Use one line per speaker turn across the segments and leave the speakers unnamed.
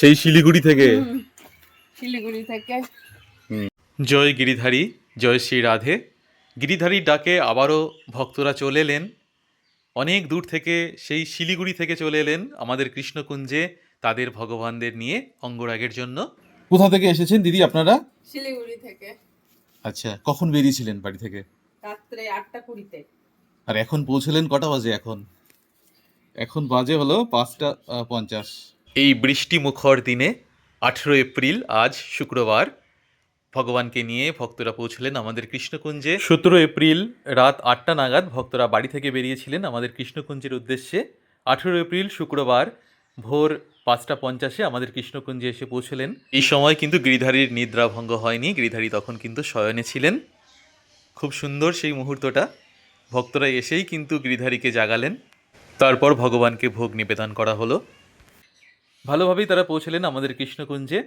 সেই শিলিগুড়ি থেকে।
শিলিগুড়ি থেকে।
জয় গিরিধারী, জয় শ্রী রাধে। গিরিধারীর ডাকে আবারও ভক্তরা চলে এলেন অনেক দূর থেকে, সেই শিলিগুড়ি থেকে চলে এলেন আমাদের কৃষ্ণকুঞ্জে তাদের ভগবানদের নিয়ে অঙ্গরাগের জন্য। কোথা থেকে এসেছেন দিদি আপনারা?
শিলিগুড়ি থেকে।
আচ্ছা, কখন বেরিয়েছিলেন বাড়ি থেকে?
রাত্রে 8:20-তে।
আর এখন পৌঁছলেন কটা বাজে? এখন বাজে হলো 5:50। এই বৃষ্টি মুখর দিনে 18 এপ্রিল, আজ শুক্রবার, ভগবানকে নিয়ে ভক্তরা পৌঁছলেন আমাদের কৃষ্ণকুঞ্জে। 17 এপ্রিল রাত 8টা নাগাদ ভক্তরা বাড়ি থেকে বেরিয়েছিলেন আমাদের কৃষ্ণকুঞ্জের উদ্দেশ্যে। 18 এপ্রিল শুক্রবার ভোর 5:50 আমাদের কৃষ্ণকুঞ্জে এসে পৌঁছলেন। এই সময় কিন্তু গিরিধারীর নিদ্রাভঙ্গ হয়নি, গিরিধারী তখন কিন্তু শয়নে ছিলেন। খুব সুন্দর সেই মুহূর্তটা, ভক্তরা এসেই কিন্তু গিরিধারীকে জাগালেন। তারপর ভগবানকে ভোগ নিবেদন করা হলো। ভালোভাবেই তারা পৌঁছলেন আমাদের কৃষ্ণকুঞ্জে।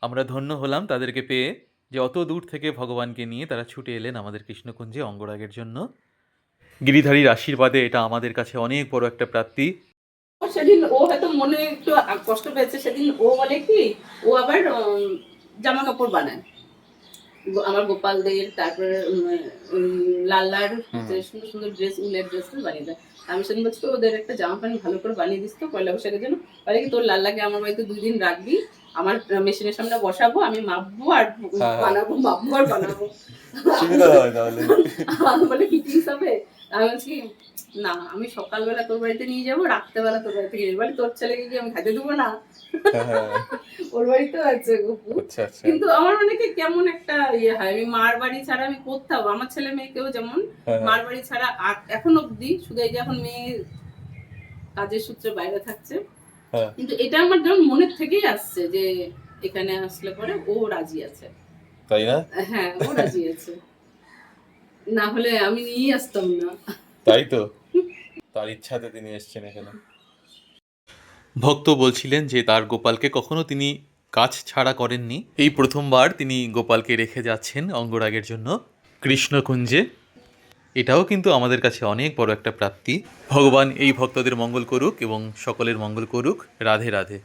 আমরা ধন্য হলাম তাদেরকে পেয়ে, যে অত দূর থেকে ভগবানকে নিয়ে তারা ছুটে এলেন আমাদের কৃষ্ণকুঞ্জে অঙ্গরাগের জন্য। গিরিধারীর আশীর্বাদে এটা আমাদের কাছে অনেক বড় একটা প্রাপ্তি।
সেদিন ও হয়তো মনে একটু কষ্ট পেয়েছে, সেদিন ও বলে কি ও আবার জামা কাপড় বানায় আমার গোপালদের, তারপরে লাল্লার সুন্দর সুন্দর ড্রেস, উলের ড্রেস বানিয়ে দেয়। আমি সেদিন বলছি ওদের একটা জামা প্যান্ট ভালো করে বানিয়ে দিস তো পয়লা বৈশাখের জন্য। বলে কি তোর লাল্লাকে আমার বাড়িতে 2 দিন রাখবি, আমার মেশিনের সামনে বসাবো, আমি মাপবো আর বানাবো, মাপবো আর বানাবো। বলে ফিটিংস হবে। আমি বলছি না, আমি সকালবেলা তোর বাড়িতে নিয়ে যাবো, রাত্রেবেলা তোর বাড়িতে নিয়ে যাবো। তোর ছেলেকে কি আমি খাইতে দেবো না? ওর বাড়িতেও আছে গপু। কিন্তু আমার মানে কি কেমন একটা ইয়ে হয়, আমি মার বাড়ি ছাড়া আমি কোথাও, আমার ছেলে মেয়েকেও যেমন মার বাড়ি ছাড়া এখন অব্দি, শুধু এই যে এখন মেয়ে কাজের সূত্রে বাইরে থাকছে, কিন্তু এটা আমার যেমন মনের থেকেই আসছে যে এখানে আসলে পরে ও রাজি আছে।
তাই না?
হ্যাঁ, ও রাজি আছে, না হলে আমি নিয়ে আসতাম না।
তাই তো, তার ইচ্ছাতে তিনি এসেছেন এখানে। ভক্ত বলছিলেন যে তার গোপালকে কখনো তিনি কাজ ছাড়া করেননি, এই প্রথমবার তিনি গোপালকে রেখে যাচ্ছেন অঙ্গরাগের জন্য কৃষ্ণকুঞ্জে। এটাও কিন্তু আমাদের কাছে অনেক বড় একটা প্রাপ্তি। ভগবান এই ভক্তদের মঙ্গল করুক এবং সকলের মঙ্গল করুক। রাধে রাধে।